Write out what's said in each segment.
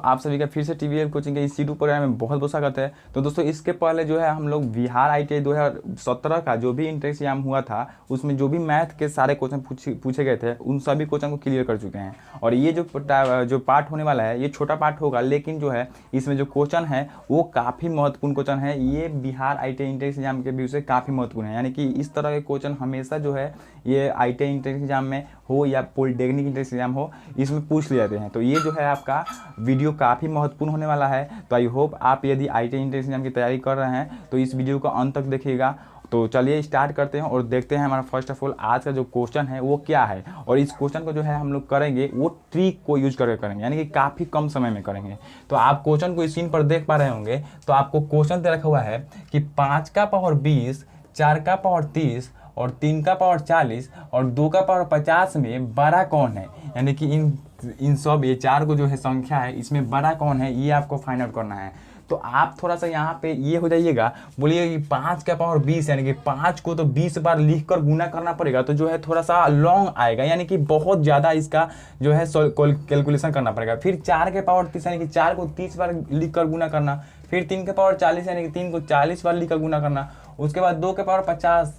आप सभी का फिर से TVL कोचिंग के इस यूट्यूब प्रोग्राम में बहुत बहुत स्वागत है। तो दोस्तों इसके पहले जो है हम लोग बिहार ITI 2017 का जो भी इंट्रेंस एग्जाम हुआ था उसमें जो भी मैथ के सारे क्वेश्चन पूछे गए थे उन सभी क्वेश्चन को क्लियर कर चुके हैं। और ये जो पार्ट होने वाला है ये छोटा पार्ट होगा, लेकिन जो है इसमें जो क्वेश्चन है वो काफ़ी महत्वपूर्ण क्वेश्चन है। ये बिहार ITI इंट्रेंस एग्जाम के व्यू से काफ़ी महत्वपूर्ण है, यानी कि इस तरह के क्वेश्चन हमेशा जो है ये ITI इंट्रेंस एग्जाम में हो या पॉलिटेक्निक इंट्रेंस एग्जाम हो इसमें पूछ लिए जाते हैं। तो ये जो है आपका वीडियो काफ़ी महत्वपूर्ण होने वाला है। तो आई होप आप यदि ITI इंट्रेंस एग्जाम की तैयारी कर रहे हैं तो इस वीडियो को अंत तक देखिएगा। तो चलिए स्टार्ट करते हैं और देखते हैं हमारा फर्स्ट ऑफ ऑल आज का जो क्वेश्चन है वो क्या है। और इस क्वेश्चन को जो है हम लोग करेंगे वो ट्रिक को यूज करके करेंगे, यानी कि काफ़ी कम समय में करेंगे। तो आप क्वेश्चन को स्क्रीन पर देख पा रहे होंगे। तो आपको क्वेश्चन दे रखा हुआ है कि 5 का पावर 20, 4 का पावर 30 और 3 का पावर 40 और 2 का पावर 50 में बड़ा कौन है। यानी कि इन सब ये चार को जो है संख्या है इसमें बड़ा कौन है ये आपको फाइंड आउट करना है। तो आप थोड़ा सा यहाँ पे ये हो जाइएगा, बोलिए कि 5 का पावर 20 यानी कि 5 को तो 20 बार लिख कर गुना करना पड़ेगा, तो जो है थोड़ा सा लॉन्ग आएगा, यानी कि बहुत ज़्यादा इसका जो है कैलकुलेशन करना पड़ेगा। फिर 4 के पावर 30 यानी कि 4 को 30 बार लिख कर गुना करना। फिर 3 के पावर 40 यानी कि 3 को 40 बार लिख कर गुना करना। उसके बाद 2 के पावर 50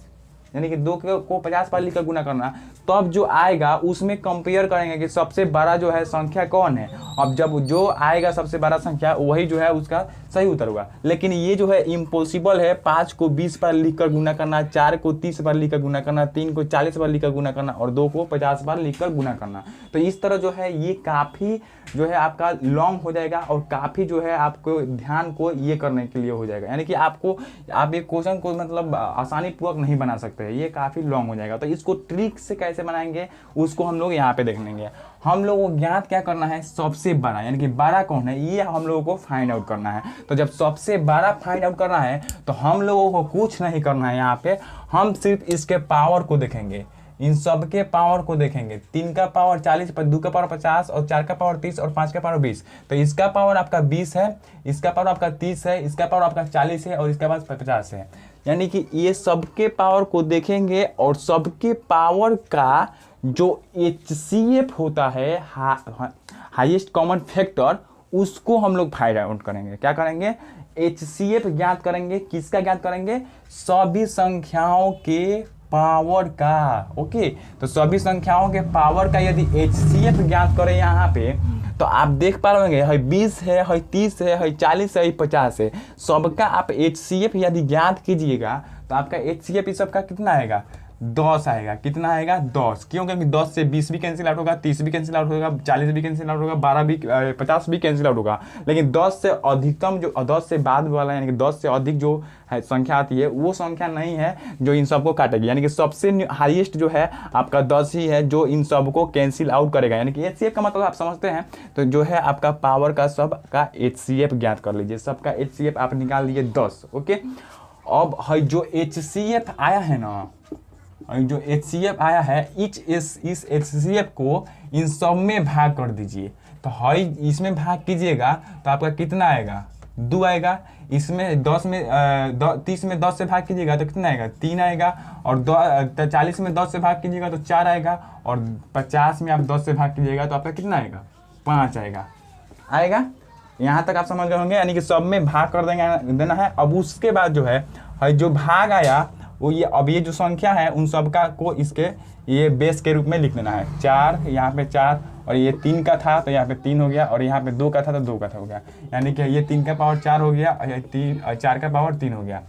यानी कि 2 को 50 बार लिखकर गुना करना। तब जो आएगा उसमें कंपेयर करेंगे कि सबसे बड़ा जो है संख्या कौन है। अब जब जो आएगा सबसे बड़ा संख्या वही जो है उसका सही उत्तर होगा। लेकिन ये जो है इम्पॉसिबल है 5 को 20 बार लिखकर गुना करना, 4 को 30 बार लिखकर गुना करना, 3 को 40 बार लिखकर गुना करना और 2 को 50 बार लिखकर गुना करना। तो इस तरह जो है ये काफ़ी जो है आपका लॉन्ग हो जाएगा और काफ़ी जो है आपको ध्यान को ये करने के लिए हो जाएगा, यानी कि आप ये क्वेश्चन को मतलब आसानी पूर्वक नहीं बना सकते, ये काफ़ी लॉन्ग हो जाएगा। तो इसको ट्रिक से कैसे बनाएंगे उसको हम लोग यहाँ पे देख लेंगे। हम लोगों को ज्ञात क्या करना है, सबसे बड़ा यानी कि बड़ा कौन है ये हम लोगों को फाइंड आउट करना है। तो जब सबसे बड़ा फाइंड आउट करना है तो हम लोगों को कुछ नहीं करना है, यहाँ पे हम सिर्फ इसके पावर को देखेंगे, इन सब के पावर को देखेंगे। 3 का पावर 40, 2 का पावर 50 और 4 का पावर 30 और 5 का पावर 20। तो इसका पावर आपका 20 है, इसका पावर आपका 30 है, इसका पावर आपका 40 है और इसका पावर 50 है। यानी कि ये सबके पावर को देखेंगे और सबके पावर का जो HCF होता है हाईएस्ट कॉमन फैक्टर, उसको हम लोग फाइंड आउट करेंगे। क्या करेंगे, HCF ज्ञात करेंगे। किसका ज्ञात करेंगे, सभी संख्याओं के पावर का। ओके, तो सभी संख्याओं के पावर का यदि HCF ज्ञात करें यहाँ पे तो आप देख पा रहे होंगे 20 है, 30 है, 40 है, 50 है। सबका आप HCF यदि ज्ञात कीजिएगा तो आपका HCF इस सबका कितना आएगा, 10 आएगा। कितना आएगा, 10। क्यों, क्योंकि 10 से 20 भी कैंसिल आउट होगा, 30 भी कैंसिल आउट होगा, 40 भी कैंसिल आउट होगा, 50 भी कैंसिल आउट होगा। लेकिन 10 से अधिकतम जो 10 से बाद वाला यानी कि 10 से अधिक जो है संख्या आती है वो संख्या नहीं है जो इन सबको काटेगी। यानी कि सबसे हाईएस्ट जो है आपका 10 ही है जो इन सबको कैंसिल आउट करेगा। यानी कि HCF का मतलब आप समझते हैं। तो जो है आपका पावर का सब का HCF ज्ञात कर लीजिए। सबका HCF आप निकाल लीजिए 10। ओके, अब है जो HCF आया है ना, जो HCF आया है इस HCF को इन सब में भाग कर दीजिए। तो है इसमें भाग कीजिएगा तो आपका कितना आएगा, 2 आएगा। इसमें 10 में 30 में 10 से भाग कीजिएगा तो कितना आएगा, 3 आएगा। और 40 में 10 से भाग कीजिएगा तो 4 आएगा। और 50 में आप 10 से भाग कीजिएगा तो आपका कितना आएगा, 5 आएगा। यहाँ तक आप समझ गए होंगे, यानी कि सब में भाग कर देना है। अब उसके बाद जो है जो भाग आया वो ये, अब ये जो संख्या है उन सबका को इसके ये बेस के रूप में लिख देना है। 4 यहाँ पे 4 और ये 3 का था तो यहाँ पे 3 हो गया और यहाँ पे 2 का था तो 2 का था हो गया। यानी कि ये 3 का पावर 4 हो गया और ये 4 का पावर 3 हो गया।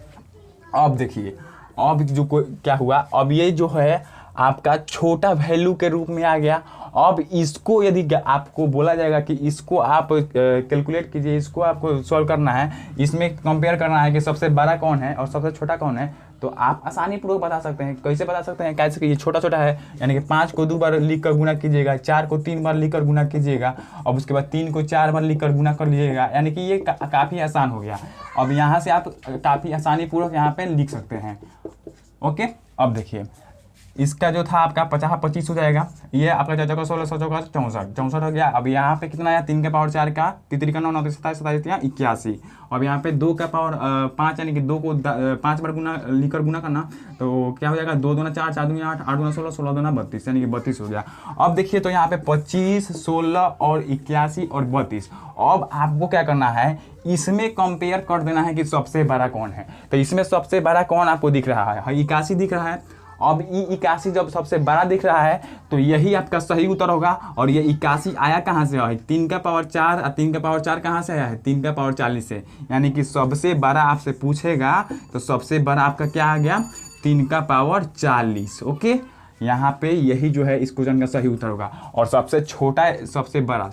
अब देखिए अब जो क्या हुआ, अब ये जो है आपका छोटा वैल्यू के रूप में आ गया। अब इसको यदि आपको बोला जाएगा कि इसको आप कैलकुलेट कीजिए, इसको आपको सॉल्व करना है, इसमें कंपेयर करना है कि सबसे बड़ा कौन है और सबसे छोटा कौन है, तो आप आसानी पूर्वक बता सकते हैं। कैसे बता सकते हैं, कैसे कि ये छोटा छोटा है, यानी कि 5 को 2 बार लिख कर गुना कीजिएगा, 4 को 3 बार लिख कर गुना कीजिएगा, अब उसके बाद 3 को 4 बार लिख कर गुना कर लीजिएगा। यानी कि ये काफ़ी आसान हो गया। अब यहाँ से आप काफ़ी आसानी पूर्वक यहाँ पे लिख सकते हैं। ओके, अब देखिए इसका जो था आपका 50 25 हो जाएगा, ये आपका 4 चौका 16 16 चौका 64 64 हो गया। अब यहाँ पे कितना आया 3 के पावर 4 का 3 का 9 9 27 27 81। अब यहाँ पे 2 का पावर 5 यानी कि 2 को 5 बार गुना लिखकर गुना करना, तो क्या हो जाएगा 2 दूना 4 4 दूना 8 8 दूना 16 16 दूना 32 यानी कि 32 हो गया। अब देखिए तो यहाँ पे 25 16 और 81 और 32। अब आपको क्या करना है, इसमें कंपेयर कर देना है कि सबसे बड़ा कौन है। तो इसमें सबसे बड़ा कौन आपको दिख रहा है, 81 दिख रहा है। अब ये 81 जब सबसे बड़ा दिख रहा है तो यही आपका सही उत्तर होगा। और ये 81 आया कहाँ से है, 3 का पावर 4, और 3 का पावर 4 कहाँ से आया है, 3 का पावर 40 से। यानी कि सबसे बड़ा आपसे पूछेगा तो सबसे बड़ा आपका क्या आ गया, 3 का पावर 40। ओके, यहाँ पे यही जो है इस क्वेश्चन का सही उत्तर होगा। और सबसे छोटा सबसे बड़ा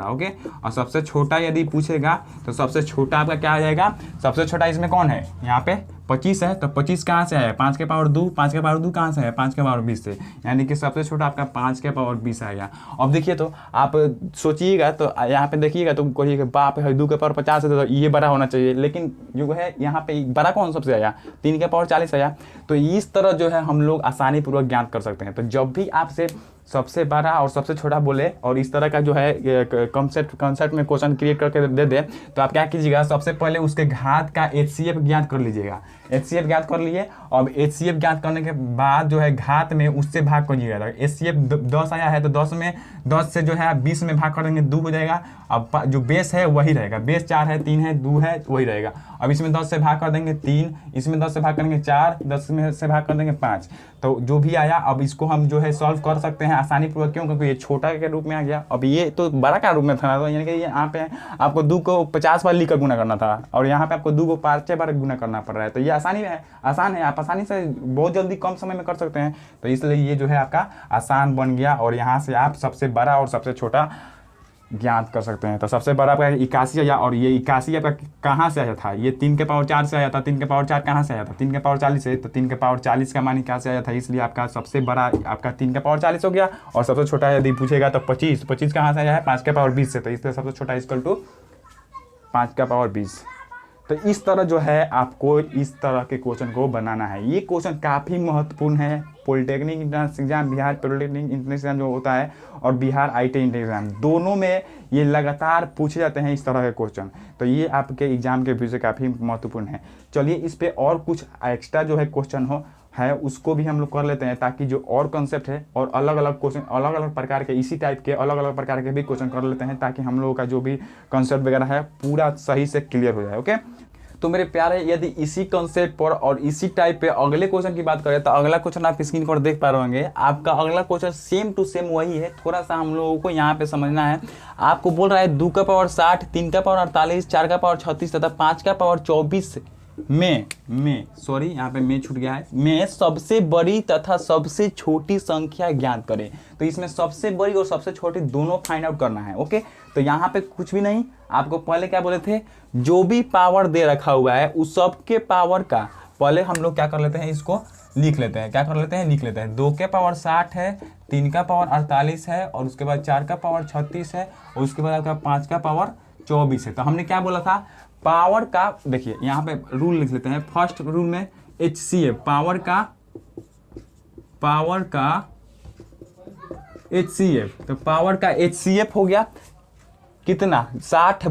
ओके, और सबसे छोटा यदि पूछेगा तो सबसे छोटा आपका क्या आ जाएगा, सबसे छोटा इसमें कौन है, यहाँ पे 25 है। तो 25 कहाँ से आया, 5 के पावर 2, 5 के पावर 2 कहाँ से है, 5 के पावर 20 से। यानी कि सबसे छोटा आपका 5 के पावर 20 आएगा। अब देखिए तो आप सोचिएगा तो यहाँ पे देखिएगा तो कहिएगा बाप है 2 के पावर 50 है तो ये बड़ा होना चाहिए, लेकिन जो है यहाँ पे बड़ा कौन सबसे आया, 3 के पावर 40 आया। तो इस तरह जो है हम लोग आसानी पूर्वक ज्ञात कर सकते हैं। तो जब भी आपसे सबसे बड़ा और सबसे छोटा बोले और इस तरह का जो है कॉन्सेप्ट में क्वेश्चन क्रिएट करके दे दे, तो आप क्या कीजिएगा, सबसे पहले उसके घात का HCF ज्ञात कर लीजिएगा। HCF ज्ञात कर लिए, अब HCF ज्ञात करने के बाद जो है घात में उससे भाग करिएगा। HCF 10 आया है तो 10 से जो है 20 में भाग कर देंगे 2 हो जाएगा। अब जो बेस है वही रहेगा, बेस 4 है 3 है 2 है वही रहेगा। अब इसमें 10 से भाग कर देंगे 3, इसमें 10 से भाग करेंगे 4, 10 में से भाग कर देंगे 5। तो जो भी आया अब इसको हम जो है सॉल्व कर सकते हैं आसानी पूर्वक। क्यों, क्योंकि ये छोटा के रूप में आ गया। अब ये तो बड़ा का रूप में था, तो यानी कि यहाँ पे आपको 2 को 50 बार लिखकर गुना करना था और यहाँ पे आपको 2 को 5 बार गुना करना पड़ रहा है। तो ये आसान है, आप आसानी से बहुत जल्दी कम समय में कर सकते हैं। तो इसलिए ये जो है आपका आसान बन गया और यहाँ से आप सबसे बड़ा और सबसे छोटा ज्ञात कर सकते हैं। तो सबसे बड़ा आपका 81 आया और ये 81 आपका कहाँ से आया था, ये 3 के पावर 4 से आया था। 3 के पावर 4 कहाँ से आया था, 3 के पावर 40 से। तो 3 के पावर 40 का मान कहाँ से आया था, इसलिए आपका सबसे बड़ा आपका 3 के पावर 40 हो गया। और सबसे छोटा यदि पूछेगा तो 25 कहाँ से आया है, 5 के पावर 20 से। तो इसलिए सबसे छोटा इक्वल टू 5 का पावर 20। तो इस तरह जो है आपको इस तरह के क्वेश्चन को बनाना है। ये क्वेश्चन काफ़ी महत्वपूर्ण है। Polytechnic entrance exam, Bihar polytechnic entrance exam जो होता है और बिहार IIT इंट्रेंस एग्जाम, दोनों में ये लगातार पूछे जाते हैं इस तरह के क्वेश्चन। तो ये आपके एग्जाम के व्यू से काफ़ी महत्वपूर्ण है। चलिए इस पे और कुछ एक्स्ट्रा जो है क्वेश्चन है उसको भी हम लोग कर लेते हैं, ताकि जो और कॉन्सेप्ट है और अलग अलग क्वेश्चन, अलग अलग प्रकार के इसी टाइप के अलग अलग प्रकार के भी क्वेश्चन कर लेते हैं, ताकि हम लोगों का जो भी कॉन्सेप्ट वगैरह है पूरा सही से क्लियर हो जाए। ओके, तो मेरे प्यारे यदि इसी कॉन्सेप्ट पर और इसी टाइप पे अगले क्वेश्चन की बात करें तो अगला क्वेश्चन आप स्क्रीन पर देख पा रहे होंगे। आपका अगला क्वेश्चन सेम टू सेम वही है, थोड़ा सा हम लोगों को यहाँ पे समझना है। आपको बोल रहा है 2 का पावर 60, 3 का पावर 48, 4 का पावर 36 तथा 5 का पावर 24 यहाँ पे में छूट गया है, में सबसे बड़ी तथा सबसे छोटी संख्या ज्ञात करें। तो इसमें सबसे बड़ी और सबसे छोटी दोनों फाइंड आउट करना है। ओके, तो यहाँ पे कुछ भी नहीं, आपको पहले क्या बोले थे, जो भी पावर दे रखा हुआ है उस सबके पावर का पहले हम लोग क्या कर लेते हैं, इसको लिख लेते हैं। क्या कर लेते हैं, लिख लेते हैं। 2 के पावर 60 है, 3 का पावर 48 है और उसके बाद 4 का पावर 36 है और उसके बाद आपका 5 का पावर 24 है। तो हमने क्या बोला था, पावर का, देखिए यहाँ पे रूल लिख लेते हैं। फर्स्ट रूल में HCF, पावर का HCF, तो पावर का HCF हो गया कितना, 60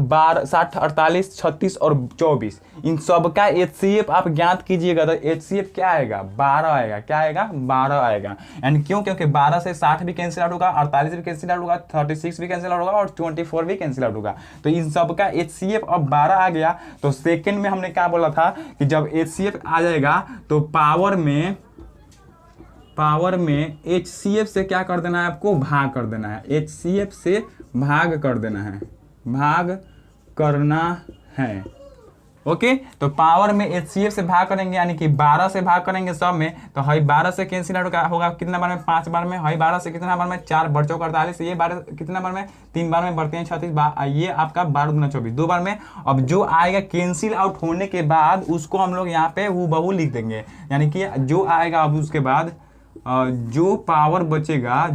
48 36 और 24, इन सब का HCF आप ज्ञात कीजिएगा। तो HCF क्या आएगा, 12 आएगा। क्या आएगा, 12 आएगा। एंड क्यों, क्योंकि 12 से 60 भी कैंसिल आउट होगा, 48 भी कैंसिल आउट होगा, 36 भी कैंसिल आउट होगा और 24 भी कैंसिल आउट होगा। तो इन सब का HCF अब 12 आ गया। तो सेकेंड में हमने क्या बोला था कि जब HCF आ जाएगा तो पावर में HCF से क्या कर देना है, आपको भाग कर देना है। HCF से भाग कर देना है, भाग करना है। ओके, तो पावर में HCF से भाग करेंगे, यानी कि 12 से भाग करेंगे सब में। तो हई 12 से कैंसिल आउट होगा कितना बार में, 5 बार में। हई 12 से कितना बार में, 4 × 4 = 48। ये 12 कितना बार में, 3 बार में बढ़ते हैं 36 बार। ये आपका 12 × 24 2 बार में। अब जो आएगा कैंसिल आउट होने के बाद उसको हम लोग यहाँ पे हूबहू लिख देंगे, यानी कि जो आएगा अब उसके बाद जो पावर बचेगा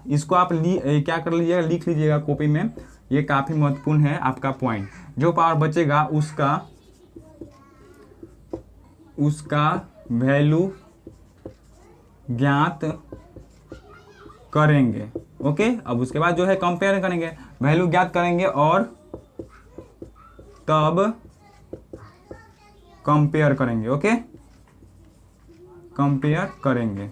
इसको आप क्या कर लीजिएगा, लिख लीजिएगा कॉपी में। ये काफी महत्वपूर्ण है आपका पॉइंट। जो पावर बचेगा उसका वैल्यू ज्ञात करेंगे। ओके, अब उसके बाद जो है कंपेयर करेंगे, वैल्यू ज्ञात करेंगे और तब कंपेयर करेंगे। ओके, कंपेयर करेंगे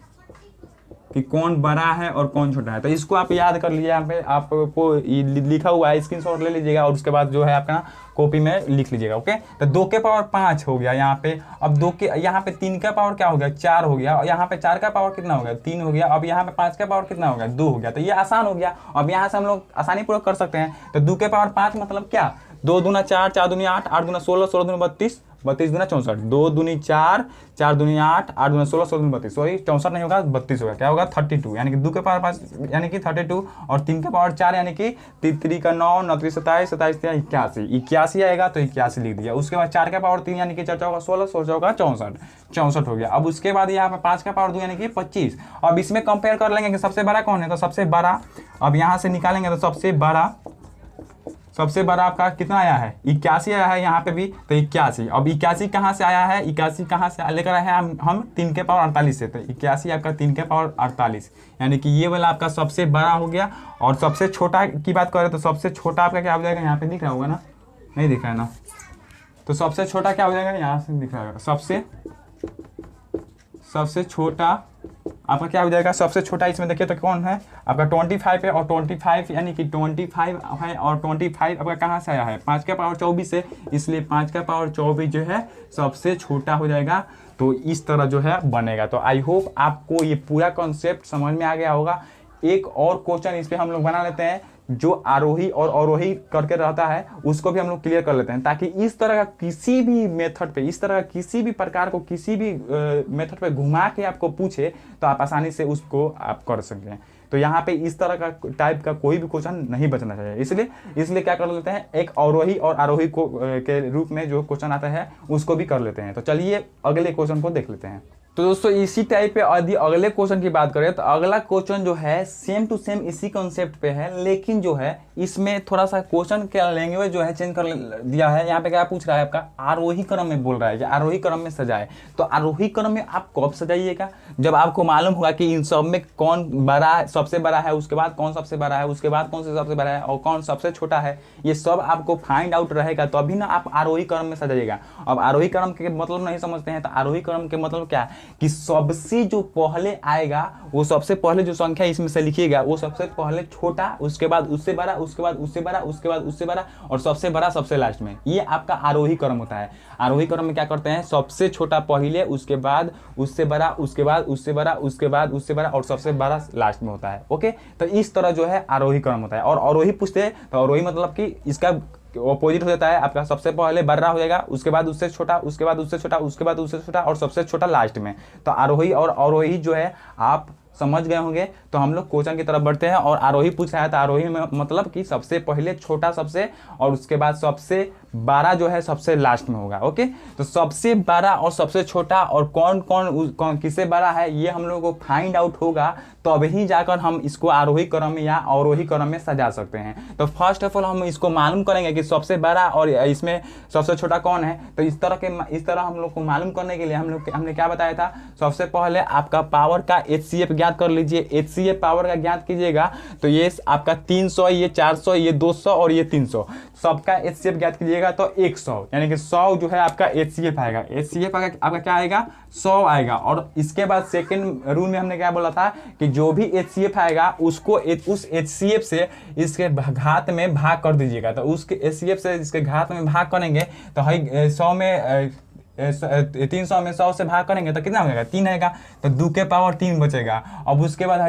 कि कौन बड़ा है और कौन छोटा है। तो इसको आप याद कर लीजिए, यहाँ पे आपको लिखा हुआ है, स्क्रीनशॉट ले लीजिएगा और उसके बाद जो है आपका कॉपी में लिख लीजिएगा। ओके, तो 2 के पावर 5 हो गया यहाँ पे। अब 2 के, यहाँ पे 3 का पावर क्या हो गया, 4 हो गया। और यहाँ पे 4 का पावर कितना हो गया, 3 हो गया। अब यहाँ पे 5 का पावर कितना हो गया, 2 हो गया। तो ये आसान हो गया। अब यहाँ से हम लोग आसानी पूर्वक कर सकते हैं। तो 2 के पावर 5 मतलब क्या, 2 दूना 4, 4 दूनी 8, 8 दूना 16, 16 दूनी 32, 32 दूना 64, 2 दूनी 4, 4 दूनी 8, 8 दूना 16, 16 दूनी 32, सॉरी 64 नहीं होगा, 32 होगा। क्या होगा, 32, यानी कि 2 के पावर 5 यानी कि 32 और 3 के पावर 4 यानी कि 3 का 9, 9 3 27, 27 81, 81 आएगा तो 81 लिख दिया। उसके बाद 4 का पावर 3 यानी कि 4 चौका 16, 16 चौका 64, 64 हो गया। अब उसके बाद यहाँ पे 5 का पावर 2 यानी कि 25। अब इसमें कंपेयर कर लेंगे कि सबसे बड़ा कौन है, तो सबसे बड़ा अब यहाँ से निकालेंगे तो सबसे बड़ा आपका कितना आया है, 81 आया है यहाँ पे भी, तो 81। अब 81 कहाँ से आया है, 81 कहाँ से लेकर आए हैं हम 3 के पावर 48 से। तो 81 आपका 3 के पावर 48, यानी कि ये वाला आपका सबसे बड़ा हो गया। और सबसे छोटा की बात करें तो सबसे छोटा आपका क्या हो जाएगा, यहाँ पे दिख रहा होगा ना, नहीं दिख रहा है ना, तो सबसे छोटा क्या हो जाएगा, यहाँ से दिख रहा होगा। सबसे छोटा आपका क्या हो जाएगा, सबसे छोटा इसमें देखिए तो कौन है आपका 25 है। और 25 यानी कि 25 है और 25 आपका कहाँ से आया है, 5 का पावर 24 से, इसलिए 5 का पावर 24 जो है सबसे छोटा हो जाएगा। तो इस तरह जो है बनेगा। तो आई होप आपको ये पूरा कॉन्सेप्ट समझ में आ गया होगा। एक और क्वेश्चन इस पर हम लोग बना लेते हैं, जो आरोही और अवरोही करके रहता है उसको भी हम लोग क्लियर कर लेते हैं, ताकि इस तरह का किसी भी मेथड पे, इस तरह का किसी भी प्रकार को किसी भी मेथड पे घुमा के आपको पूछे तो आप आसानी से उसको आप कर सकें। तो यहाँ पे इस तरह का टाइप का कोई भी क्वेश्चन नहीं बचना चाहिए। इसलिए क्या कर लेते हैं, एक अवरोही और आरोही को के रूप में जो क्वेश्चन आता है उसको भी कर लेते हैं। तो चलिए अगले क्वेश्चन को देख लेते हैं। तो दोस्तों इसी टाइप पे यदि अगले क्वेश्चन की बात करें तो अगला क्वेश्चन जो है सेम टू सेम इसी कॉन्सेप्ट पे है, लेकिन जो है इसमें थोड़ा सा क्वेश्चन का लैंग्वेज जो है चेंज कर दिया है। यहाँ पे क्या पूछ रहा है, आपका आरोही क्रम में बोल रहा है कि आरोही क्रम में सजाए। तो आरोही क्रम में आप कब सजाइएगा, जब आपको मालूम होगा कि इन सब में कौन बड़ा सबसे बड़ा है, उसके बाद कौन सबसे बड़ा है, उसके बाद कौन से सबसे बड़ा है और कौन सबसे छोटा है, ये सब आपको फाइंड आउट रहेगा, तभी ना आप आरोही क्रम में सजाइएगा। अब आरोही क्रम के मतलब नहीं समझते हैं, तो आरोही क्रम के मतलब क्या है कि सबसे जो पहले आएगा वो सबसे पहले जो संख्या इसमें से लिखिएगा वो सबसे पहले छोटा, उसके बाद उससे बड़ा, उसके बाद उससे बड़ा, उसके बाद उससे बड़ा और सबसे बड़ा सबसे लास्ट में। ये आपका आरोही क्रम होता है। आरोही क्रम में क्या करते हैं, सबसे छोटा पहले, उसके बाद उससे बड़ा, उसके बाद उससे बड़ा, उसके बाद उससे बड़ा और सबसे बड़ा लास्ट में होता है। ओके, तो इस तरह जो है आरोही क्रम होता है। और अवरोही पूछते हैं तो अवरोही मतलब कि इसका ऑपोजिट हो जाता है, आपका सबसे पहले बड़ा हो जाएगा, उसके बाद उससे छोटा, उसके बाद उससे छोटा, उसके बाद उससे छोटा और सबसे छोटा लास्ट में। तो आरोही और अवरोही जो है आप समझ गए होंगे। तो हम लोग क्वेश्चन की तरफ बढ़ते हैं। और आरोही पूछ रहा है तो आरोही में मतलब कि सबसे पहले छोटा सबसे और उसके बाद सबसे बड़ा जो है सबसे लास्ट में होगा। ओके, तो सबसे बड़ा और सबसे छोटा और कौन कौन किससे बड़ा है ये हम लोगों को फाइंड आउट होगा, तभी जाकर हम इसको आरोही क्रम या अवरोही क्रम में सजा सकते हैं। तो फर्स्ट ऑफ ऑल हम इसको मालूम करेंगे कि सबसे बड़ा और इसमें सबसे छोटा कौन है। तो इस तरह हम लोग को मालूम करने के लिए हमने क्या बताया था, सबसे पहले आपका पावर का HCF ज्ञात कर लीजिए। HCF पावर का ज्ञात कीजिएगा तो ये आपका 300, ये 400, ये 200 और ये 300, सबका HCF ज्ञात कीजिएगा तो 100, यानी कि 100 जो है आपका HCF आएगा। HCF आपका क्या आएगा, 100 आएगा। और इसके बाद सेकंड रूल में हमने क्या बोला था कि जो भी HCF आएगा उसको उस HCF से इसके घात में भाग कर दीजिएगा। तो उसके HCF से इसके घात में भाग करेंगे तो 100 में 300 में 100 से भाग करेंगे तो कितना हो जाएगा, 3 आएगा। तो 2 के पावर 3 बचेगा। अब उसके बाद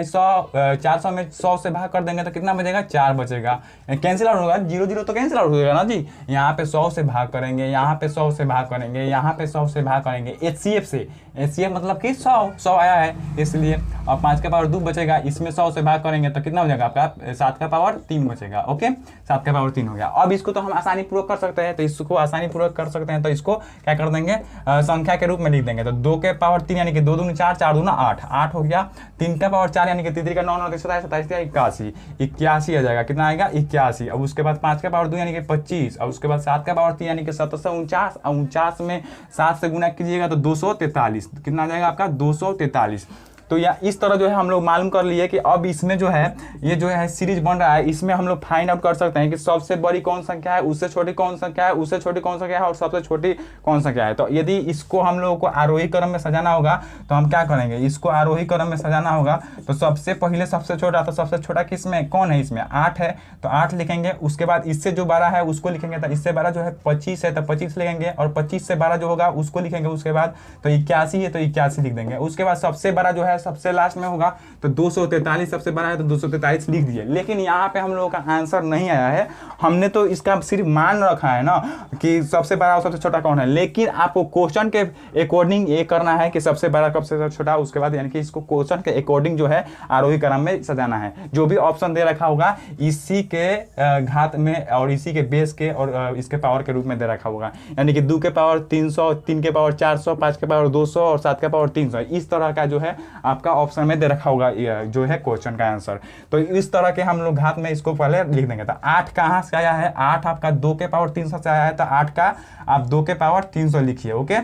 400 में 100 से भाग कर देंगे तो कितना बचेगा, 4 बचेगा। कैंसिल आउट होगा, 0 0 तो कैंसिल आउट हो जाएगा ना जी। यहाँ पे 100 से भाग करेंगे, यहाँ पे 100 से भाग करेंगे, यहाँ पे 100 से भाग करेंगे HCF से। HCF मतलब कि 100 आया है इसलिए। अब 5 का पावर 2 बचेगा, इसमें 100 से भाग करेंगे तो कितना हो जाएगा आपका, 7 का पावर 3 बचेगा। ओके, 7 का पावर 3 हो गया। अब इसको तो हम आसानी पूर्वक कर सकते हैं, तो इसको आसानी पूर्वक कर सकते हैं तो इसको क्या कर देंगे, संख्या के रूप में लिख देंगे। तो 2 के पावर 3 यानी कि 2 दूनी 4, 4 दूना 8, 8 हो गया। 3 का पावर 4 यानी कि 3 का 9, 9 27, 27 का 81, 81 आ जाएगा। कितना आएगा 81। अब उसके बाद 5 का पावर 2 यानी कि 25, और उसके बाद 7 का पावर 3 यानी कि 749, 49 में 7 से गुना कीजिएगा तो 243। कितना आ जाएगा आपका 243। तो या इस तरह जो है हम लोग मालूम कर लिए कि अब इसमें जो है ये जो है सीरीज बन रहा है, इसमें हम लोग फाइंड आउट कर सकते हैं कि सबसे बड़ी कौन संख्या है, उससे छोटी कौन संख्या है, उससे छोटी कौन संख्या है और सबसे छोटी कौन संख्या है। तो यदि इसको हम लोगों को आरोही क्रम में सजाना होगा तो हम क्या करेंगे, इसको आरोही क्रम में सजाना होगा। तो सबसे पहले सबसे छोटा, तो सबसे छोटा किस में कौन है, इसमें 8 है तो 8 लिखेंगे। उसके बाद इससे जो 12 है उसको लिखेंगे, तो इससे 12 जो है 25 है तो 25 लिखेंगे, और 25 से 12 जो होगा उसको लिखेंगे। उसके बाद तो 81 है तो 81 लिख देंगे। उसके बाद सबसे बड़ा जो है सबसे लास्ट में होगा तो 243 सबसे बड़ा है तो 243 लिख दिए। लेकिन यहाँ पे हम लोगों का आंसर नहीं आया है, हमने तो इसका सिर्फ मान रखा है ना कि सबसे बड़ा और सबसे छोटा कौन है। लेकिन आपको क्वेश्चन के अकॉर्डिंग ये करना है कि सबसे बड़ा कब से छोटा, उसके बाद यानी कि इसको क्वेश्चन के अकॉर्डिंग जो है आरोही क्रम में सजाना है। जो भी ऑप्शन दे रखा होगा इसी के घात में और इसी के बेस के और इसके पावर के रूप में दे रखा होगा, यानी कि 2 के पावर 300, 3 के पावर 400, 5 के पावर 200 और 7 के पावर 300। इस तरह का जो है आपका ऑप्शन में दे रखा होगा जो है क्वेश्चन का आंसर। तो इस तरह के हम लोग घात में इसको पहले लिख देंगे। तो 8 कहाँ से आया है, 8 आपका 2 के पावर 300 से आया है, तो 8 का आप 2 के पावर 300 लिखिए। ओके,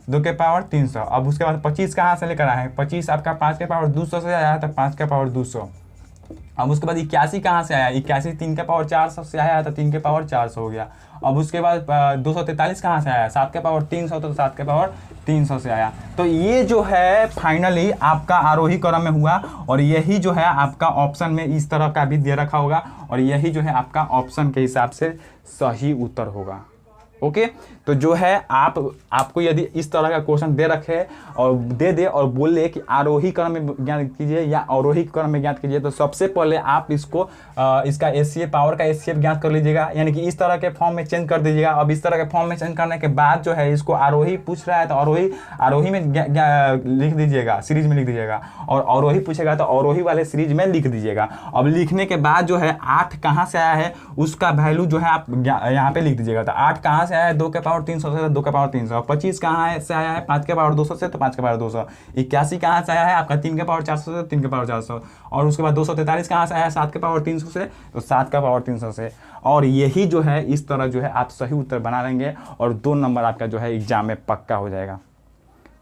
2 के पावर 300। अब उसके बाद 25 कहाँ से लेकर आए हैं, 25 आपका 5 के पावर 200 से आया है तो 5 के पावर 200। अब उसके बाद 81 कहाँ से आया, 81 3 के पावर 400 से आया है तो 3 के पावर 400 हो गया। अब उसके बाद 243 कहाँ से आया, 7 के पावर 300 तो 7 के पावर 300 से आया। तो ये जो है फाइनली आपका आरोही क्रम में हुआ, और यही जो है आपका ऑप्शन में इस तरह का भी दे रखा होगा, और यही जो है आपका ऑप्शन के हिसाब से सही उत्तर होगा। ओके, तो जो है आपको यदि इस तरह का क्वेश्चन दे रखे और दे और बोले कि आरोही क्रम में ज्ञात कीजिए या अवरोही क्रम में ज्ञात कीजिए, तो सबसे पहले आप इसको इसका एचसीएफ पावर का एचसीएफ ज्ञात कर लीजिएगा, यानी कि इस तरह के फॉर्म में चेंज कर दीजिएगा। अब इस तरह के फॉर्म में चेंज करने के बाद जो है इसको आरोही पूछ रहा है तो आरोही में लिख दीजिएगा, सीरीज में लिख दीजिएगा, और अवरोही पूछेगा तो अवरोही वाले सीरीज में लिख दीजिएगा। अब लिखने के बाद जो है 8 कहाँ से आया है उसका वैल्यू जो है आप यहाँ पे लिख दीजिएगा। तो 8 कहाँ से आया है, 2 के पावर 300 से, 2 के पावर 300। 25 कहाँ से आया है, 5 के पावर 200 से, तो 5 के पावर 200। 81 कहाँ से आया है आपका, 3 के पावर 400 से, 3 के पावर 400। और उसके बाद 243 कहाँ से आया है, 7 के पावर 300 से, तो 7 का पावर 300 से। और यही जो है इस तरह जो है आप सही उत्तर बना लेंगे और 2 नंबर आपका जो है एग्जाम में पक्का हो जाएगा।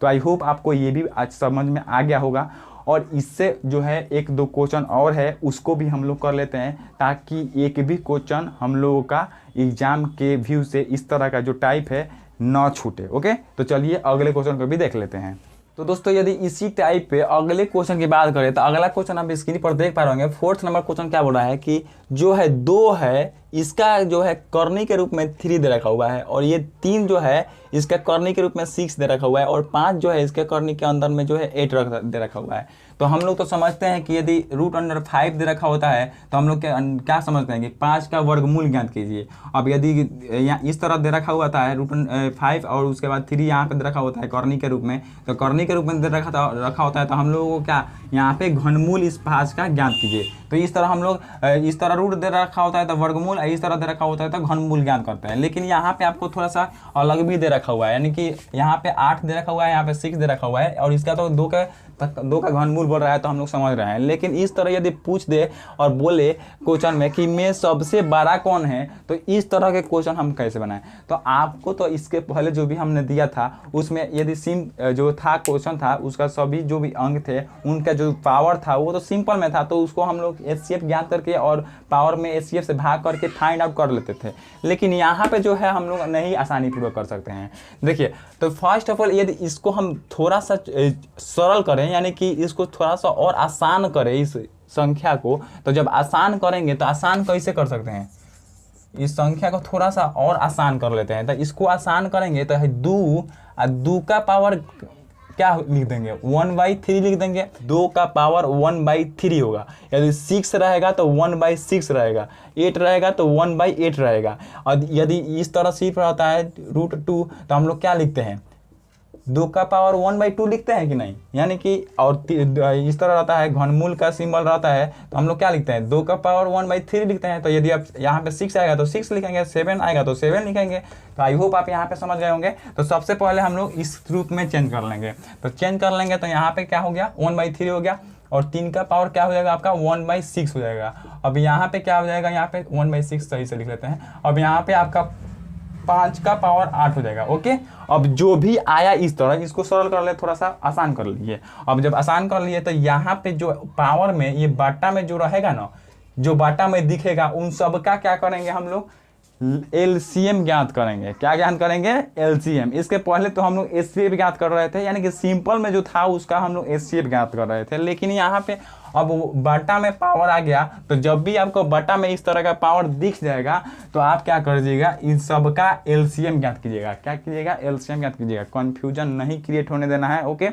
तो आई होप आपको ये भी आज समझ में आ गया होगा। और इससे जो है 1-2 क्वेश्चन और है उसको भी हम लोग कर लेते हैं, ताकि एक भी क्वेश्चन हम लोगों का एग्जाम के व्यू से इस तरह का जो टाइप है ना छूटे। ओके, तो चलिए अगले क्वेश्चन को भी देख लेते हैं। तो दोस्तों यदि इसी टाइप पे अगले क्वेश्चन की बात करें तो अगला क्वेश्चन आप स्क्रीन पर देख पा रहे होंगे। 4th नंबर क्वेश्चन क्या बोल रहा है कि जो है 2 है इसका जो है करनी के रूप में 3 दे रखा हुआ है, और ये 3 जो है इसका करनी के रूप में 6 दे रखा हुआ है, और 5 जो है इसके करनी के अंदर में जो है 8 दे रखा हुआ है। तो हम लोग तो समझते हैं कि यदि √5 दे रखा होता है तो हम लोग क्या समझते हैं कि 5 का वर्गमूल ज्ञात कीजिए। अब यदि यहाँ इस तरह दे रखा होता है √5 और उसके बाद 3 यहाँ पे दे रखा होता है करनी के रूप में, तो करनी के रूप में दे रखा होता है तो हम लोगों को क्या यहाँ पे घनमूल इस 5 का ज्ञात कीजिए। तो इस तरह हम लोग इस तरह रूट दे रखा होता है तो वर्गमूल, इस तरह दे रखा होता है तो घनमूल ज्ञात करते हैं। लेकिन यहाँ पे आपको थोड़ा सा अलग भी दे रखा हुआ है, यानी कि यहाँ पे 8 दे रखा हुआ है, यहाँ पे 6 दे रखा हुआ है, और इसका तो 2 का घनमूल बोल रहा है तो हम लोग समझ रहे हैं। लेकिन इस तरह यदि पूछ दे और बोले क्वेश्चन में कि में सबसे बड़ा कौन है, तो इस तरह के क्वेश्चन हम कैसे बनाएं। तो आपको तो इसके पहले जो भी हमने दिया था उसमें यदि जो था क्वेश्चन था उसका सभी जो भी अंक थे उनका जो पावर था वो तो सिंपल में था, तो उसको हम लोग एचसीएफ ज्ञात करके और पावर में एचसीएफ से भाग करके फाइंड आउट कर लेते थे। लेकिन यहाँ पे जो है हम लोग नहीं आसानी पूर्वक कर सकते हैं। देखिए, तो फर्स्ट ऑफ ऑल यदि इसको हम थोड़ा सा सरल करें, यानी कि इसको थोड़ा सा और आसान करें इस संख्या को, तो जब आसान करेंगे तो आसान कैसे कर सकते हैं, इस संख्या को थोड़ा सा और आसान कर लेते हैं। तो इसको आसान करेंगे तो है 2 का पावर क्या लिख देंगे, 1/3 लिख देंगे। 2 का पावर 1/3 होगा। यदि 6 रहेगा तो 1/6 रहेगा, 8 रहेगा तो 1/8 रहेगा। और यदि इस तरह सिर्फ रहता है √2 तो हम लोग क्या लिखते हैं, 2 का पावर 1/2 लिखते हैं कि नहीं, यानी कि और इस तरह रहता है, घनमूल का सिंबल रहता है तो हम लोग क्या लिखते हैं 2 का पावर 1/3 लिखते हैं। तो यदि आप यहाँ पे 6 आएगा तो 6 लिखेंगे, 7 आएगा तो 7 लिखेंगे। तो आई होप आप यहाँ पे समझ गए होंगे। तो सबसे पहले हम लोग इस रूप में चेंज कर लेंगे। तो चेंज कर लेंगे तो यहाँ पे क्या हो गया 1/3 हो गया, और 3 का पावर क्या हो जाएगा आपका 1/6 हो जाएगा। अब यहाँ पे क्या हो जाएगा, यहाँ पे 1/6 सही से लिख लेते हैं। अब यहाँ पे आपका 5 का पावर 8 हो जाएगा। ओके, अब जो भी आया इस तरह, इसको सरल कर ले, थोड़ा सा आसान कर लीजिए। अब जब आसान कर लिए तो यहाँ पे जो पावर में ये बाटा में जो रहेगा ना, जो बाटा में दिखेगा, उन सब का क्या करेंगे हम लोग एलसीएम ज्ञात करेंगे। क्या ज्ञात करेंगे एलसीएम। इसके पहले तो हम लोग एचसीएफ ज्ञात कर रहे थे, यानी कि सिंपल में जो था उसका हम लोग एचसीएफ ज्ञात कर रहे थे। लेकिन यहाँ पे अब बटा में पावर आ गया, तो जब भी आपको बटा में इस तरह का पावर दिख जाएगा तो आप क्या कर दीजिएगा, इन सब का एलसीएम ज्ञात कीजिएगा। क्या कीजिएगा, एलसीएम ज्ञात कीजिएगा। कंफ्यूजन नहीं क्रिएट होने देना है। ओके,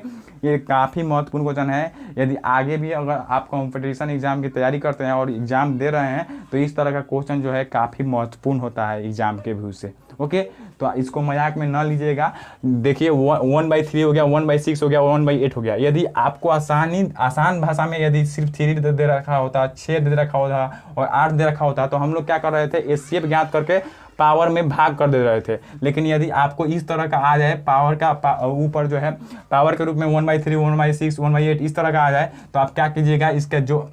ये काफ़ी महत्वपूर्ण क्वेश्चन है। यदि आगे भी अगर आप कंपटीशन एग्जाम की तैयारी करते हैं और एग्जाम दे रहे हैं तो इस तरह का क्वेश्चन जो है काफ़ी महत्वपूर्ण होता है एग्जाम के व्यू से। ओके, तो इसको मजाक में न लीजिएगा। देखिए 1/3 हो गया, 1/6 हो गया, 1/8 हो गया। यदि आपको आसान भाषा में यदि सिर्फ 3 दे रखा होता, 6 दे रखा होता और 8 दे रखा होता तो हम लोग क्या कर रहे थे एचसीएफ ज्ञात करके पावर में भाग कर दे रहे थे। लेकिन यदि आपको इस तरह का आ जाए पावर का ऊपर जो है पावर के रूप में 1/3, 1/6, 1/8 इस तरह का आ जाए तो आप क्या कीजिएगा, इसका जो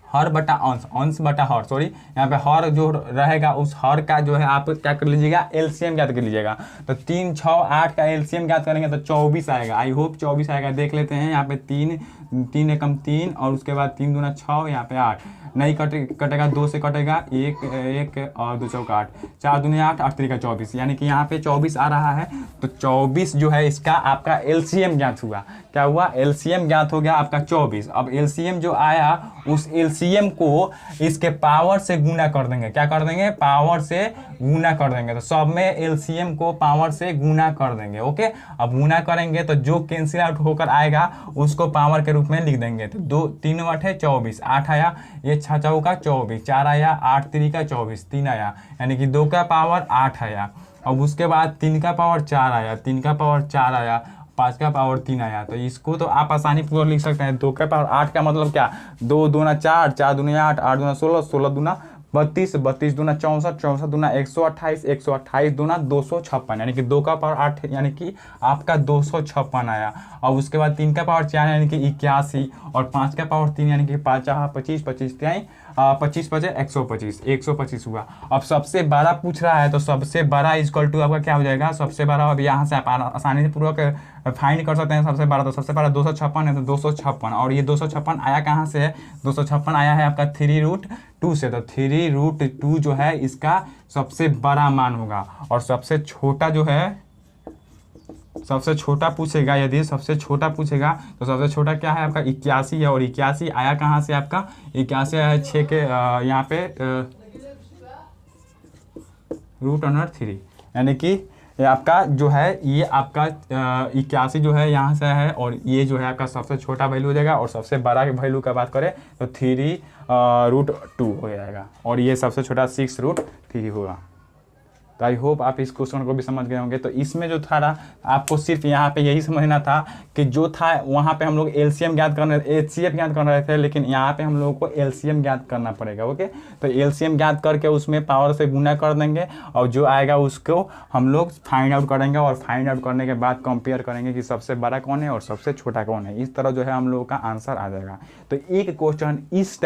हर बटा अंश बटा हर, सॉरी यहाँ पे हर जो रहेगा उस हर का जो है आप क्या कर लीजिएगा एलसीएम ज्ञात कर लीजिएगा। तो 3, 6, 8 का एलसीएम ज्ञात करेंगे तो 24 आएगा। आई होप 24 आएगा। देख लेते हैं यहाँ पे 3 एकम 3 और उसके बाद 3 दूना 6, यहाँ पे 8 नहीं कटेगा, 2 से कटेगा 1 और 2 चौका 8, 4 दूनी 8, 8 3 का 24, यानी कि यहाँ पे 24 आ रहा है। तो 24 जो है इसका आपका एलसीएम ज्ञात हुआ। क्या हुआ, एलसीएम ज्ञात हो गया आपका 24। अब एलसीएम जो आया उस एलसीएम को इसके पावर से गुना कर देंगे। क्या कर देंगे, पावर से गुना कर देंगे। तो सब में एलसीएम को पावर से गुना कर देंगे। ओके, अब गुना करेंगे तो जो कैंसिल आउट होकर आएगा उसको पावर के रूप में लिख देंगे। तो 2 3 8 है 24, 8 आया, ये 6 चौका 24, 4 आया, 8 3 का 24, 3 आया, यानी कि 2 का पावर 8 आया। अब उसके बाद 3 का पावर 4 आया, 3 का पावर 4 आया, 5 का पावर 3 आया। तो इसको तो आप आसानी पूर्वक लिख सकते हैं। 2 का पावर 8 का मतलब क्या, 2 दूना 4, 4 दूना 8, 8 दूना 16, 16 दूना 32, 32 दूना 64, 64 दूना 128, 128 दूना 256, यानी कि 2 का पावर 8 यानी कि आपका 256 आया। और उसके बाद 3 का पावर 4 यानी कि 81 और 5 का पावर 3 यानी कि 5 25, 25 25 5 125, 125 हुआ। अब सबसे बड़ा पूछ रहा है तो सबसे बड़ा इक्वल टू आपका क्या हो जाएगा, सबसे बड़ा अब यहाँ से आप आसानी से पूर्वक फाइंड कर सकते हैं। सबसे बड़ा, तो सबसे बड़ा 256 है तो 256, और ये 256 आया कहाँ से है, 256 आया है आपका 3√2 से। तो 3√2 जो है इसका सबसे बड़ा मान होगा। और सबसे छोटा जो है, सबसे छोटा पूछेगा, यदि सबसे छोटा पूछेगा तो सबसे छोटा क्या है आपका 81 है। और 81 आया कहाँ से आपका, 81 आया 6 के यहाँ पे √3, यानी कि ये आपका जो है ये आपका 81 जो है यहाँ से है, और ये जो है आपका सबसे छोटा वैल्यू हो जाएगा। और सबसे बड़ा वैल्यू का बात करें तो 3√2 हो जाएगा, और ये सबसे छोटा 6√3 होगा। तो आई होप आप इस क्वेश्चन को भी समझ गए होंगे। तो इसमें जो था आपको सिर्फ यहाँ पे यही समझना था कि जो था वहाँ पे हम लोग एलसीएम ज्ञात कर रहे, एचसीएफ ज्ञात कर रहे थे, लेकिन यहाँ पे हम लोगों को एलसीएम ज्ञात करना पड़ेगा। ओके, तो एलसीएम ज्ञात करके उसमें पावर से गुना कर देंगे, और जो आएगा उसको हम लोग फाइंड आउट करेंगे। और फाइंड आउट करने के बाद कंपेयर करेंगे कि सबसे बड़ा कौन है और सबसे छोटा कौन है। इस तरह जो है हम लोगों का आंसर आ जाएगा। तो एक क्वेश्चन इस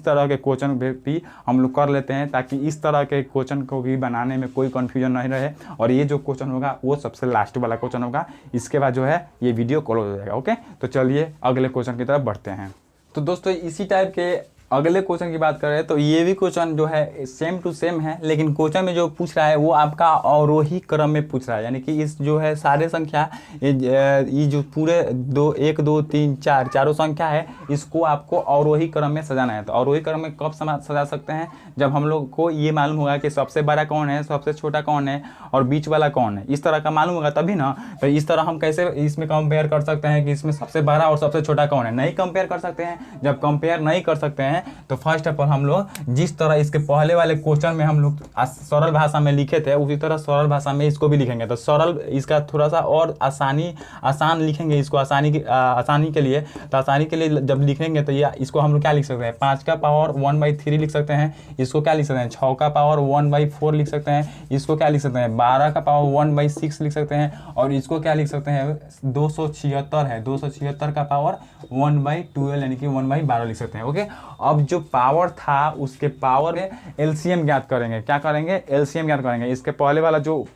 तरह के क्वेश्चन भी हम लोग कर लेते हैं, ताकि इस तरह के क्वेश्चन को भी बनाने में कोई कन्फ्यूजन नहीं रहे। और ये जो क्वेश्चन होगा वो सबसे लास्ट वाला क्वेश्चन होगा। इसके बाद जो है ये वीडियो क्लोज हो जाएगा। ओके, तो चलिए अगले क्वेश्चन की तरफ बढ़ते हैं। तो दोस्तों इसी टाइप के अगले क्वेश्चन की बात करें तो ये भी क्वेश्चन जो है सेम टू सेम है, लेकिन क्वेश्चन में जो पूछ रहा है वो आपका अवरोही क्रम में पूछ रहा है। यानी कि इस जो है सारे संख्या ये जो पूरे 1 2 3 4 चारों संख्या है, इसको आपको अवरोही क्रम में सजाना है। तो अवरोही क्रम में कब सजा सकते हैं, जब हम लोग को ये मालूम होगा कि सबसे बड़ा कौन है, सबसे छोटा कौन है और बीच वाला कौन है। इस तरह का मालूम होगा तभी ना। तो इस तरह हम कैसे इसमें कंपेयर कर सकते हैं कि इसमें सबसे बड़ा और सबसे छोटा कौन है। नहीं कंपेयर कर सकते हैं। जब कंपेयर नहीं कर सकते हैं हैं तो फर्स्ट ऑफ ऑल हम लोग जिस तरह इसके पहले वाले क्वेश्चन में हम लोग सरल भाषा में लिखे थे उसी तरह सरल भाषा में इसको भी लिखेंगे। तो सरल इसका थोड़ा सा और आसान लिखेंगे इसको आसानी के लिए। तो आसानी के लिए जब लिखेंगे तो ये इसको हम लोग क्या लिख सकते हैं, 5 का पावर 1/3 लिख सकते हैं। इसको क्या लिख सकते हैं, 6 का पावर 1/4 लिख सकते हैं। इसको क्या लिख सकते हैं, 12 का पावर 1/6 लिख सकते हैं। और इसको क्या लिख सकते हैं, 276 है, 276 का पावर 1/12 यानी कि 1/12 लिख सकते हैं। ओके, अब जो पावर था उसके पावर में एलसीएम ज्ञात करेंगे। क्या करेंगे, एलसीएम ज्ञात करेंगे। इसके पहले वाला जो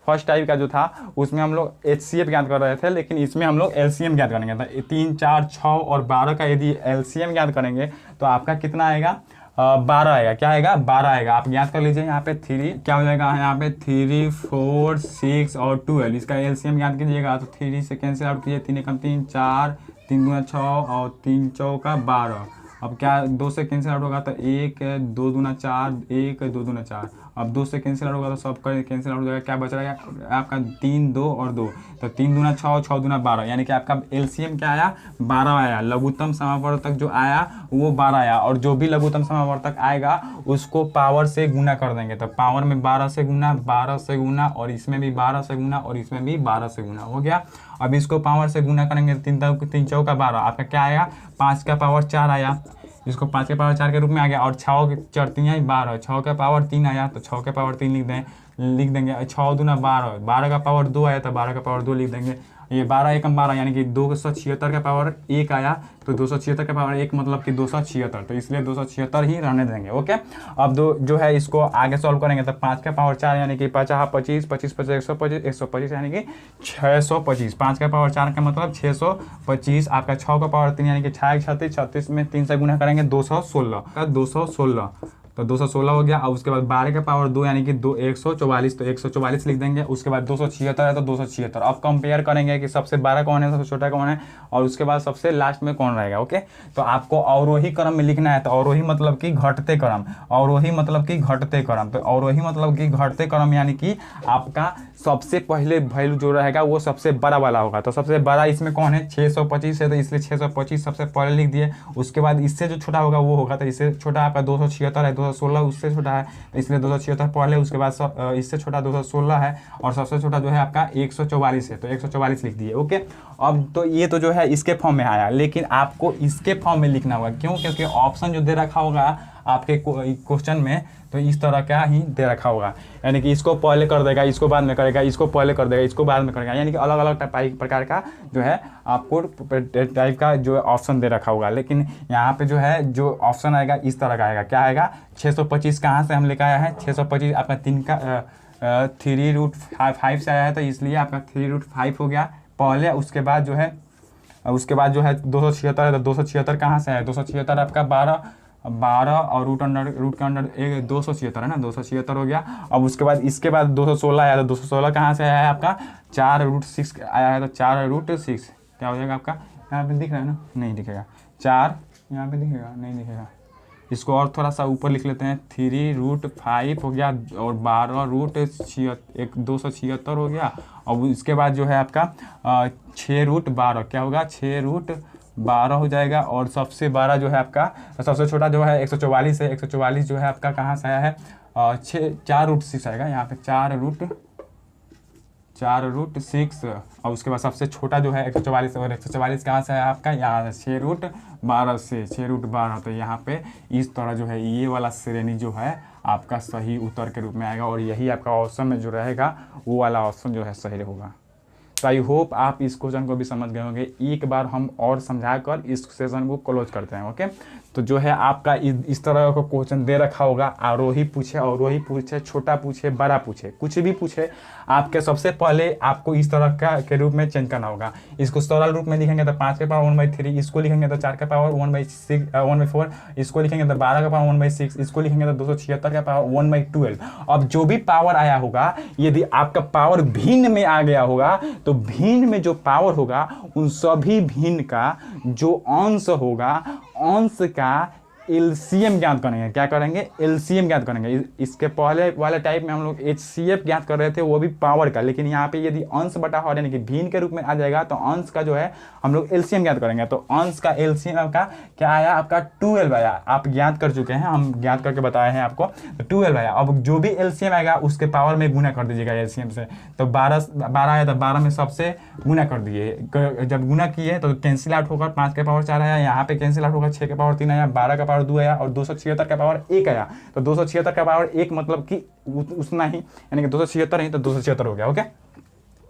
फर्स्ट टाइप का जो था उसमें हम लोग एचसीएफ ज्ञात कर रहे थे, लेकिन इसमें हम लोग एलसीएम ज्ञात करेंगे। तो 3, 4, 6 और 12 का यदि एलसीएम ज्ञात करेंगे तो आपका कितना आएगा, 12 आएगा। क्या आएगा, 12 आएगा। आप याद कर लीजिए यहाँ पे 3 क्या हो जाएगा, यहाँ पे 3, 4, 6 और 12 इसका एलसीएम याद कीजिएगा। तो 3 से कैंसिल आउट कीजिए, 3 एकम 3, 4, 3 दूना 6 और 3 चौका 12। अब क्या 2 से कैंसिल आउट होगा तो 1, 2 दूना 4, 1, 2 दूना 4। अब 2 से कैंसिल आउट होगा तो सब कैंसिल आउट हो जाएगा। क्या बच रहा है आपका 3, 2 और 2। तो 3 दूना 6, 6 दूना 12 यानी कि आपका एलसीएम क्या आया, 12 आया। लघुत्तम समावर्तक जो आया वो 12 आया। और जो भी लघुत्तम समावर्तक आएगा उसको पावर से गुना कर देंगे। तो पावर में 12 से गुना, 12 से गुना और इसमें भी 12 से गुना और इसमें भी 12 से गुना हो गया। अब इसको पावर से गुना करेंगे, 3 चौका 12, आपका क्या आएगा, 5 का पावर 4 आया। इसको 5 के पावर 4 के रूप में आ गया। और 6 के 4 3 12, 6 के पावर 3 आया तो 6 के पावर 3 लिख देंगे। 6 दूना 12, 12 का पावर 2 आया तो 12 का पावर 2 लिख देंगे। ये 12 एकम 12 यानी कि 276 का पावर 1 आया। तो 276 का पावर 1 मतलब कि 276, तो इसलिए 276 ही रहने देंगे। ओके, अब जो है इसको आगे सॉल्व करेंगे तो 5 का पावर 4 यानी कि 5 25, 25 25 125, 125 यानी कि 625। 5 का पावर 4 का मतलब 625। आपका 6 का पावर 3 यानी कि 6 36, 36 में 3 से गुना करेंगे 216 का 216, तो 216 हो गया। अब उसके बाद 12 का पावर 2 यानी कि 144, तो 144 लिख देंगे। उसके बाद 276 है तो 276। अब कंपेयर करेंगे कि सबसे बड़ा कौन है, सबसे छोटा कौन है और उसके बाद सबसे लास्ट में कौन रहेगा। ओके, तो आपको अवरोही क्रम में लिखना है। तो अवरोही मतलब कि घटते क्रम, अवरोही मतलब कि घटते क्रम। तो अवरोही मतलब कि घटते क्रम यानी कि आपका सबसे पहले वैल्यू जो रहेगा वो सबसे बड़ा वाला होगा। तो सबसे बड़ा इसमें कौन है, 625 है, तो इसलिए 625 सबसे पहले लिख दिए। उसके बाद इससे जो छोटा होगा वो होगा, तो इससे छोटा आपका 276 है, 216 उससे छोटा है तो इसलिए 276 पहले। उसके बाद इससे छोटा 216 है और सबसे छोटा जो है आपका 144 है, तो 144 लिख दिए। ओके, अब तो ये तो जो है इसके फॉर्म में आया, लेकिन आपको इसके फॉर्म में लिखना होगा। क्यों, क्योंकि ऑप्शन जो दे रखा होगा आपके क्वेश्चन में तो इस तरह का ही दे रखा होगा। यानी कि इसको पहले कर देगा, इसको बाद में करेगा, इसको पहले कर देगा, इसको बाद में करेगा। यानी कि अलग अलग प्रकार का जो है आपको टाइप का जो ऑप्शन दे रखा होगा। लेकिन यहाँ पे जो है जो ऑप्शन आएगा इस तरह का आएगा। क्या आएगा, 625 कहाँ से हम लेकर आया है, 625 आपका 3√5 से आया है, तो इसलिए आपका 3√5 हो गया पहले। उसके बाद जो है 276 है, तो 276 कहाँ से है, 276 आपका 12 और रूट के अंडर 276 है ना, 276 हो गया। अब उसके बाद इसके बाद 216 आया, तो 216 कहाँ से आया है आपका, 4√6 आया है, तो 4√6 क्या हो जाएगा आपका, यहाँ पे दिख रहा है ना, नहीं दिखेगा, 4 यहाँ पे दिखेगा, नहीं दिखेगा। इसको और थोड़ा सा ऊपर लिख लेते हैं, 3√5 हो गया और 276 हो गया। अब इसके बाद जो है आपका 6√12 क्या होगा, 6√12 हो जाएगा। और सबसे बड़ा जो है आपका, सबसे छोटा जो है 144 है, 144 जो है आपका कहाँ से आया है, 4√6 आएगा यहाँ पे, 4√6। और उसके बाद सबसे छोटा जो है 144 और 144 कहाँ से है आपका, यहाँ से 6√12 से 6√12। तो यहाँ पे इस तरह जो है ये वाला श्रेणी जो है आपका सही उत्तर के रूप में आएगा। और यही आपका ऑप्शन में जो रहेगा वो वाला ऑप्शन जो है सही होगा। तो आई होप आप इस क्वेश्चन को भी समझ गए होंगे। एक बार हम और समझाकर इस सेशन को क्लोज करते हैं। ओके, तो जो है आपका इस तरह का क्वेश्चन दे रखा होगा, आरोही पूछे, छोटा पूछे, बड़ा पूछे, कुछ भी पूछे, आपके सबसे पहले आपको इस तरह का के रूप में चेंज करना होगा। इसको सरल रूप में लिखेंगे तो 5 के पावर 1/3, इसको लिखेंगे तो 4 के पावर 1/4, इसको लिखेंगे तो 12 का पावर 1/6, इसको लिखेंगे तो 276 का पावर 1/12। अब जो भी पावर आया होगा, यदि आपका पावर भिन्न में आ गया होगा तो भिन्न में जो पावर होगा उन सभी भिन्न का जो अंश होगा, अंश का एलसीएम ज्ञात करेंगे। क्या करेंगे? एलसीएम ज्ञात करेंगे। इसके पहले वाले टाइप में हम लोग एचसीएफ ज्ञात कर रहे थे, वो भी पावर का, लेकिन यहाँ पे यदि अंश बटा हर यानी कि भिन्न के रूप में आ जाएगा तो अंश का जो है हम लोग एलसीएम ज्ञात करेंगे। तो अंश का एलसीएम आपका क्या आया? आपका 12 आया। आप ज्ञात कर चुके हैं, हम ज्ञात करके बताए हैं आपको, तो 12 आया। अब जो भी एलसीएम आएगा उसके पावर में गुना कर दीजिएगा एलसीएम से। तो 12 आया तो 12 में सबसे गुना कर दिए। जब गुना किए तो कैंसिल आउट होकर 5 के पावर 4 आया, यहाँ पे कैंसिल आउट होकर 6 के पावर 3 आया, 12 का पावर 2 आया और 276 का पावर 1 आया। तो 276 का पावर 1 मतलब कि उतना ही, यानी कि 276 ही, तो 276 हो गया। ओके,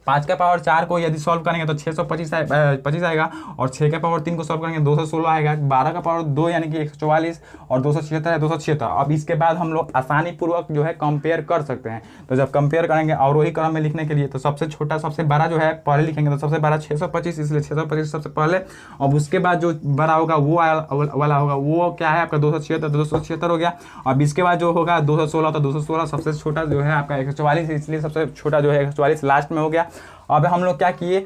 5 का पावर 4 को यदि सॉल्व करेंगे तो 625 आएगा और 6 का पावर 3 को सॉल्व करेंगे 216 आएगा। 12 का पावर 2 यानी कि 144 और 276 है 276। अब इसके बाद हम लोग आसानी पूर्वक जो है कंपेयर कर सकते हैं। तो जब कंपेयर करेंगे और वही क्रम में लिखने के लिए तो सबसे छोटा सबसे बड़ा जो है पहले लिखेंगे, तो सबसे बड़ा 625, इसलिए 625 सबसे पहले। अब उसके बाद जो बड़ा होगा वो वाला होगा, वो क्या है आपका 276 हो गया। अब इसके बाद जो होगा 216, तो 216 सबसे छोटा जो है आपका 144, इसलिए सबसे छोटा जो है 144 लास्ट में हो गया। अब हम लोग क्या किए,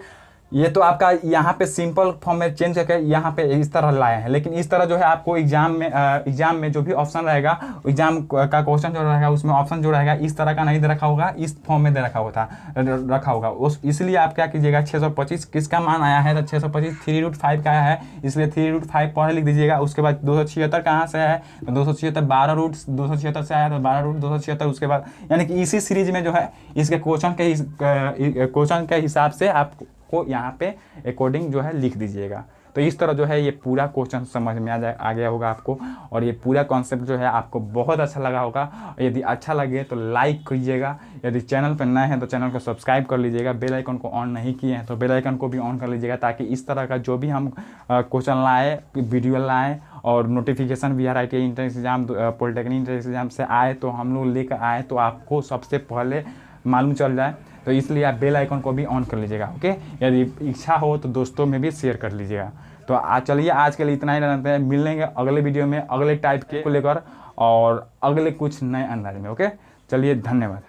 ये तो आपका यहाँ पे सिंपल फॉर्म में चेंज करके यहाँ पे इस तरह लाए हैं, लेकिन इस तरह जो है आपको एग्जाम में जो भी ऑप्शन रहेगा, एग्जाम का क्वेश्चन जो रहेगा उसमें ऑप्शन जो रहेगा इस तरह का नहीं दे रखा होगा, इस फॉर्म में दे रखा होगा उस, इसलिए आप क्या कीजिएगा 625 किसका मान आया है, तो 625 3√5 का आया है, इसलिए 3√5 पहले लिख दीजिएगा। उसके बाद 276 कहाँ से है, तो 276 12√276 से आया, तो 12√276 उसके बाद, यानी कि इसी सीरीज में जो है इसके क्वेश्चन के हिसाब से आप को यहाँ पे अकॉर्डिंग जो है लिख दीजिएगा। तो इस तरह जो है ये पूरा क्वेश्चन समझ में आ गया होगा आपको, और ये पूरा कॉन्सेप्ट जो है आपको बहुत अच्छा लगा होगा। यदि अच्छा लगे तो लाइक कीजिएगा, यदि चैनल पर नए हैं तो चैनल को सब्सक्राइब कर लीजिएगा, बेल आइकन को ऑन नहीं किए हैं तो बेल आइकन को भी ऑन कर लीजिएगा, ताकि इस तरह का जो भी हम क्वेश्चन लाए, वीडियो लाएँ और notification Bihar ITI entrance exam, polytechnic entrance exam से आए तो हम लोग लेकर आए तो आपको सबसे पहले मालूम चल जाए। तो इसलिए आप बेल आइकन को भी ऑन कर लीजिएगा। ओके, यदि इच्छा हो तो दोस्तों में भी शेयर कर लीजिएगा। तो चलिए आज के लिए इतना ही रहते हैं, मिलेंगे अगले वीडियो में अगले टाइप के को लेकर और अगले कुछ नए अंदाज में। ओके, चलिए धन्यवाद।